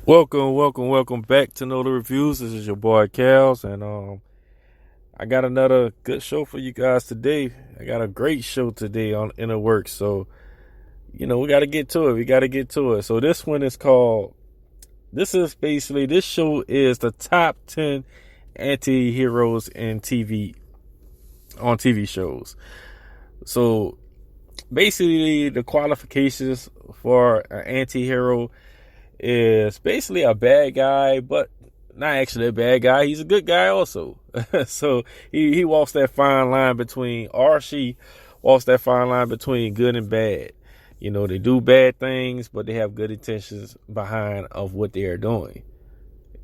Welcome back to Nola Reviews. This is your boy Kels, and I got another good show for you guys today. I got a great show today on Inner Works, so we got to get to it. We got to get to it. So this one is called. This show is the top 10 anti-heroes in TV shows. So basically, the qualifications for an anti-hero is basically a bad guy, but not actually a bad guy. He's a good guy also. So he walks that fine line between, or she walks that fine line between good and bad. They do bad things, but they have good intentions behind of what they are doing.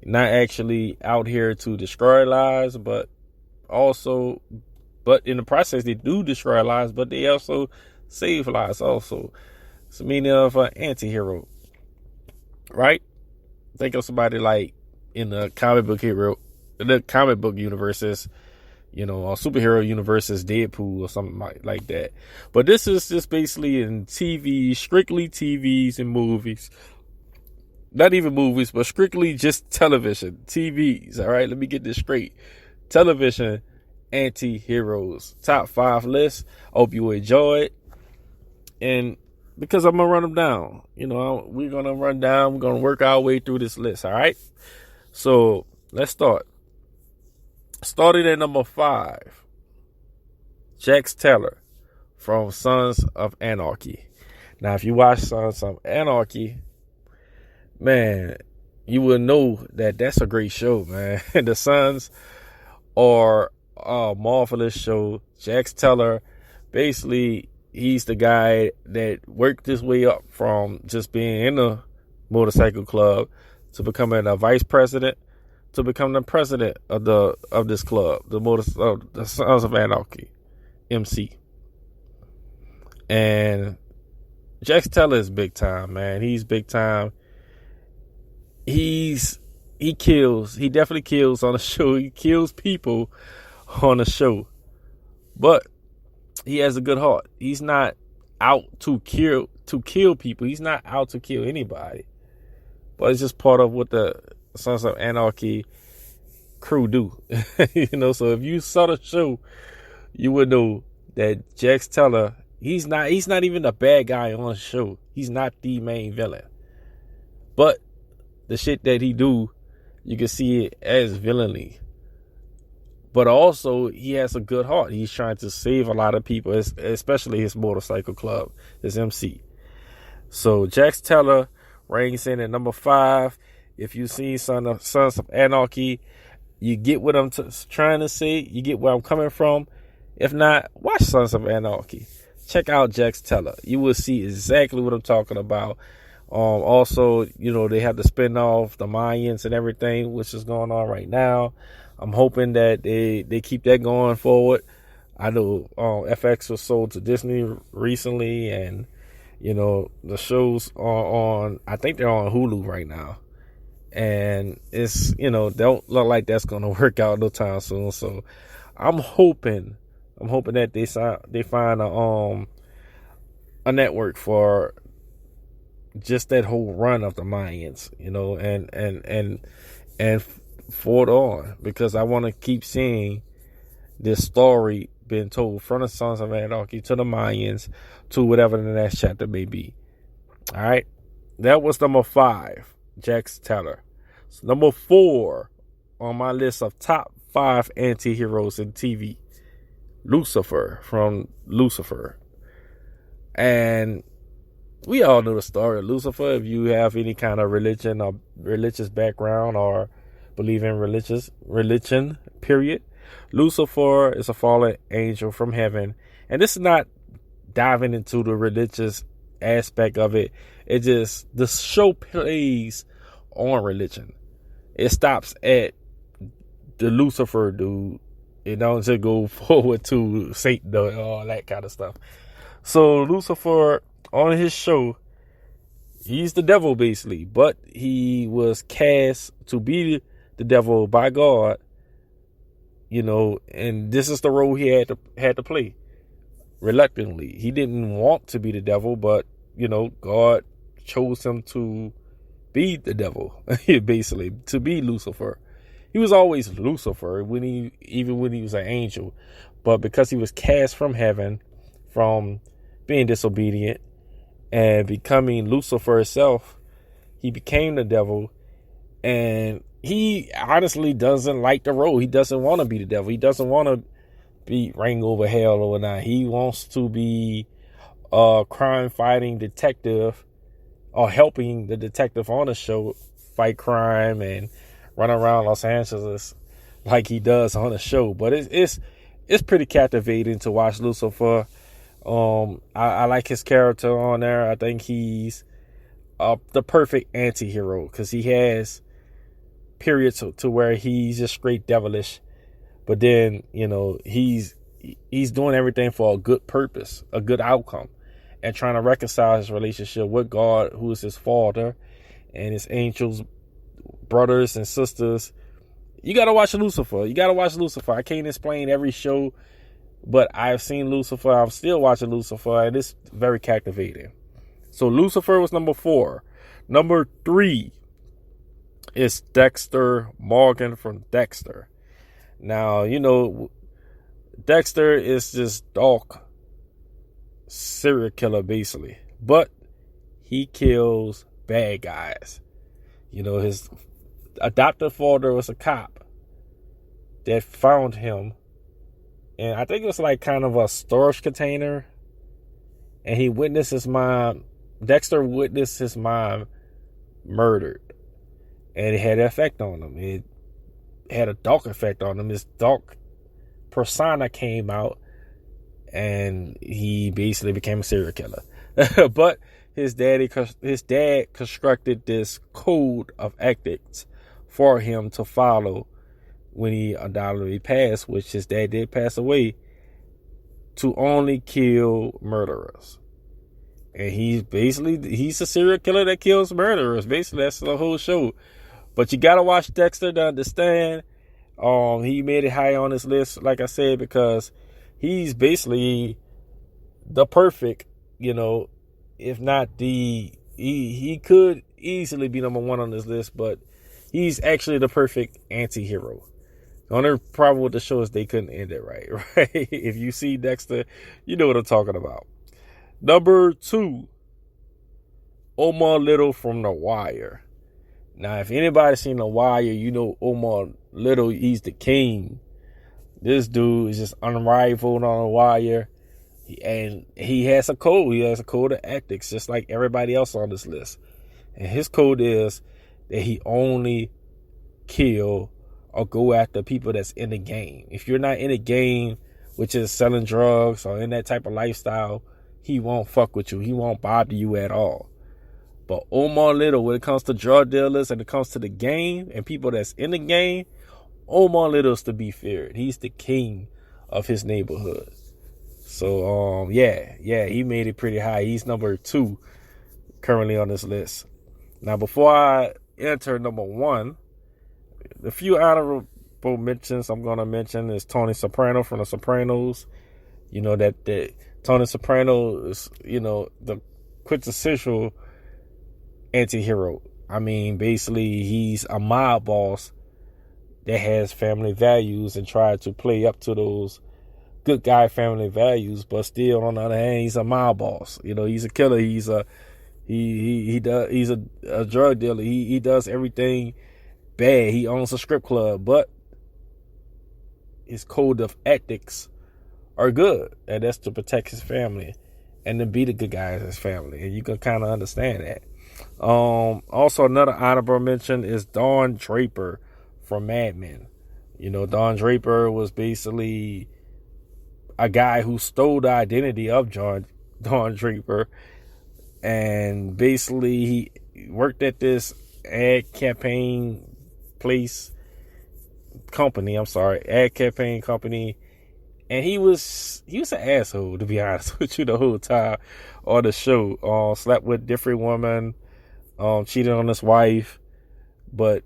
Not actually out here to destroy lives, but in the process they do destroy lives, but they also save lives also. It's the meaning of an anti-hero, right? Think of somebody like in the comic book universes, or superhero universes, Deadpool or something like that. But this is just basically in TV, strictly TVs and movies. Not even movies, but strictly just television, TVs. All right, let me get this straight. Television anti-heroes. Top 5 list. I hope you enjoy it. And because I'm going to run them down. We're going to run down. We're going to work our way through this list, all right? So, let's start. Started at number 5. Jax Teller from Sons of Anarchy. Now, if you watch Sons of Anarchy, man, you will know that that's a great show, man. The Sons are a marvelous show. Jax Teller, basically, he's the guy that worked his way up from just being in a motorcycle club to becoming a vice president to become the president of this club, the Sons of Anarchy, MC. And Jax Teller is big time, man. He's big time. He kills. He definitely kills on the show. He kills people on the show, but he has a good heart. He's not out to kill people. He's not out to kill anybody. But it's just part of what the Sons of Anarchy crew do. So if you saw the show, you would know that Jax Teller, he's not even the bad guy on the show. He's not the main villain. But the shit that he do, you can see it as villainy. But also, he has a good heart. He's trying to save a lot of people, especially his motorcycle club, his MC. So, Jax Teller reigns in at number 5. If you've seen Sons of Anarchy, you get what I'm trying to say. You get where I'm coming from. If not, watch Sons of Anarchy. Check out Jax Teller. You will see exactly what I'm talking about. Also, they have the spinoff, the Mayans and everything, which is going on right now. I'm hoping that they keep that going forward. I know FX was sold to Disney recently, and the shows are on. I think they're on Hulu right now, and it's don't look like that's gonna work out no time soon. So I'm hoping that they find a network for just that whole run of the Mayans, and forward on, because I want to keep seeing this story being told from the Sons of Anarchy to the Mayans to whatever the next chapter may be. All right, that was number 5, Jax Teller. So number 4 on my list of top 5 anti-heroes in TV, Lucifer from Lucifer. And we all know the story of Lucifer. If you have any kind of religion or religious background or believe in religion, period, Lucifer is a fallen angel from heaven. And this is not diving into the religious aspect of it. It just, the show plays on religion. It stops at the Lucifer dude. It don't just go forward to Satan and all that kind of stuff. So Lucifer, on his show, he's the devil basically, but he was cast to be the devil by God, and this is the role he had to play. Reluctantly, he didn't want to be the devil, but God chose him to be the devil, basically, to be Lucifer. He was always Lucifer even when he was an angel. But because he was cast from heaven, from being disobedient and becoming Lucifer itself, he became the devil. And he honestly doesn't like the role. He doesn't want to be the devil. He doesn't want to be reigning over hell or whatnot. He wants to be a crime fighting detective, or helping the detective on the show fight crime and run around Los Angeles like he does on the show. But it's pretty captivating to watch Lucifer. I like his character on there. I think he's the perfect anti-hero, because he has periods to where he's just straight devilish, but then he's doing everything for a good purpose, a good outcome, and trying to reconcile his relationship with God, who is his father, and his angels, brothers and sisters. You gotta watch Lucifer. I can't explain every show, but I've seen Lucifer. I'm still watching Lucifer, and it's very captivating. So Lucifer was number 4. Number 3 is Dexter Morgan from Dexter. Now, Dexter is this dark serial killer, basically, but he kills bad guys. His adoptive father was a cop that found him, and I think it was like kind of a storage container, and he witnessed his mom. Dexter witnessed his mom murdered, and it had an effect on him. It had a dark effect on him. His dark persona came out, and he basically became a serial killer. But his dad constructed this code of ethics for him to follow when he undoubtedly passed, which his dad did pass away, to only kill murderers. And he's a serial killer that kills murderers. Basically, that's the whole show. But you gotta watch Dexter to understand. He made it high on his list, like I said, because he's basically the perfect, if not he could easily be number 1 on this list, but he's actually the perfect anti-hero. The only problem with the show is they couldn't end it right? If you see Dexter, you know what I'm talking about. Number 2, Omar Little from The Wire. Now, if anybody's seen The Wire, Omar Little, he's the king. This dude is just unrivaled on The Wire. And he has a code. He has a code of ethics, just like everybody else on this list. And his code is that he only kill or go after people that's in the game. If you're not in the game, which is selling drugs or in that type of lifestyle, he won't fuck with you. He won't bother you at all. But Omar Little, when it comes to drug dealers and it comes to the game and people that's in the game, Omar Little's to be feared. He's the king of his neighborhood. So, he made it pretty high. He's number 2 currently on this list. Now, before I enter number 1, the few honorable mentions I'm going to mention is Tony Soprano from The Sopranos. That Tony Soprano is, the quintessential anti-hero. I mean, basically, he's a mob boss that has family values and tried to play up to those good guy family values, but still, on the other hand, he's a mob boss. He's a killer. He's a drug dealer. He does everything bad. He owns a strip club, but his code of ethics are good, and that's to protect his family and to be the good guy in his family. And you can kind of understand that. Also, another honorable mention is Don Draper from Mad Men. Don Draper was basically a guy who stole the identity of Don Draper, and basically he worked at this ad campaign company, and he was an asshole, to be honest with you, the whole time on the show. Slept with different women, cheated on his wife, but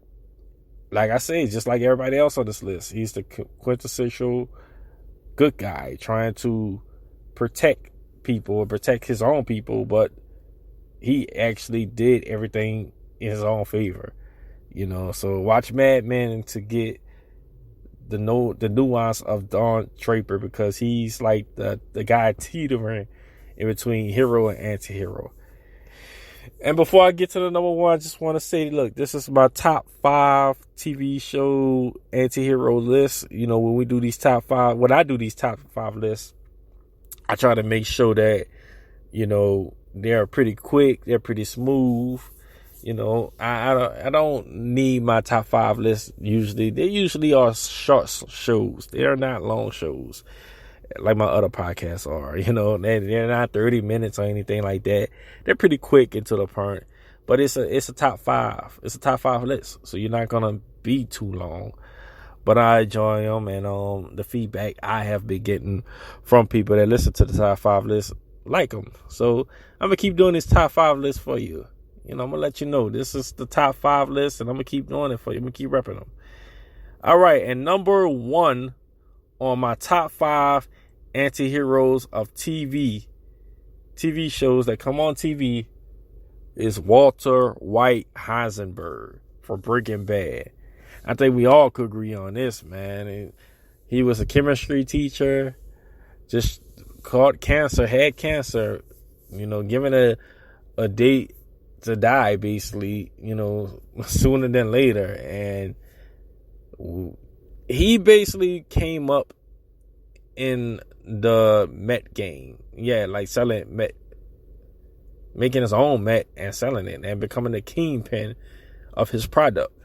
like I say, just like everybody else on this list, he's the quintessential good guy trying to protect people or protect his own people, but he actually did everything in his own favor. So watch Mad Men to get the nuance of Don Draper, because he's like the guy teetering in between hero and anti-hero. And before I get to the number one, I just want to say, look, this is my top 5 TV show anti-hero list. When we do these top 5, when I do these top 5 lists, I try to make sure that, they're pretty quick, they're pretty smooth. I don't need my top 5 lists usually. They usually are short shows. They are not long shows like my other podcasts are. They're not 30 minutes or anything like that. They're pretty quick and to the point. But it's a top 5. It's a top 5 list, so you're not gonna be too long. But I enjoy them, and the feedback I have been getting from people that listen to the top 5 list like them. So I'm gonna keep doing this top 5 list for you. I'm gonna let you know this is the top 5 list, and I'm gonna keep doing it for you. I'm gonna keep repping them. All right, and number 1 on my top 5 anti-heroes of TV shows that come on TV is Walter White Heisenberg for Breaking Bad. I think we all could agree on this, man. He was a chemistry teacher, just had cancer, given a date to die, basically, sooner than later. And he basically came up in the Met game. Yeah, like selling Met, making his own Met and selling it and becoming the kingpin of his product,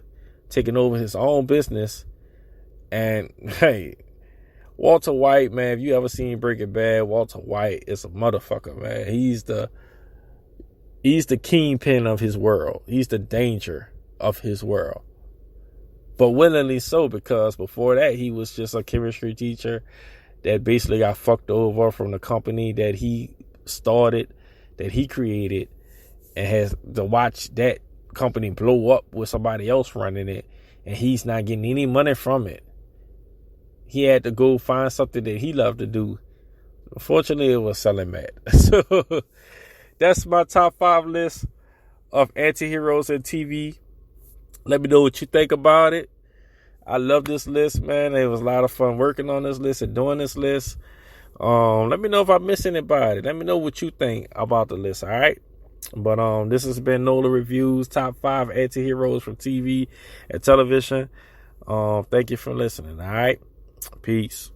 taking over his own business. And hey, Walter White, man, if you ever seen Breaking Bad, Walter White is a motherfucker, man. He's the kingpin of his world. He's the danger of his world. But willingly so, because before that, he was just a chemistry teacher that basically got fucked over from the company that he started, that he created, and has to watch that company blow up with somebody else running it, and he's not getting any money from it. He had to go find something that he loved to do. Unfortunately, it was selling mad. So that's my top 5 list of anti-heroes in TV. Let me know what you think about it. I love this list, man. It was a lot of fun working on this list and doing this list. Let me know if I missed anybody. Let me know what you think about the list, all right? But this has been Nola Reviews, top 5 anti-heroes from TV and television. Thank you for listening, all right? Peace.